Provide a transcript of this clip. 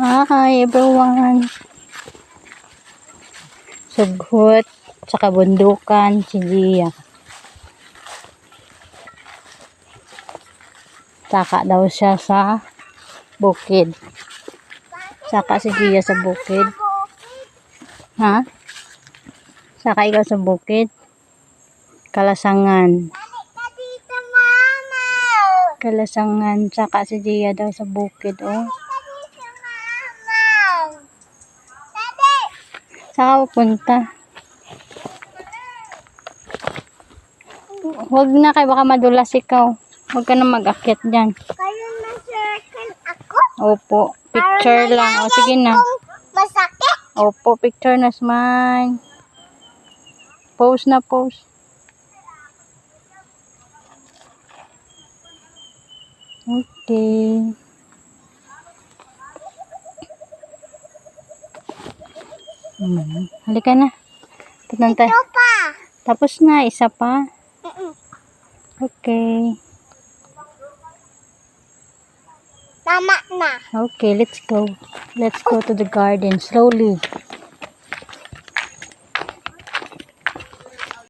Hi everyone. Sughot, tsaka bundukan, si Gia. Saka daw siya sa bukid. Saka si Gia sa bukid. Ha? Saka ikaw sa bukid. Kalasangan. Kalasangan. Saka si Gia daw sa bukid. Oh. Saka pupunta. Huwag na kay baka madulas ikaw. Huwag ka na mag-akyat dyan. Kayo na-circle ako? Opo. Picture lang. O sige na. Masakit? Opo. Picture na. Smile. Pose na pose. Okay. Halika na. Punta. Ito pa. Tapos na. Isa pa. Okay. Tama na. Okay, let's go. Let's go to the garden slowly.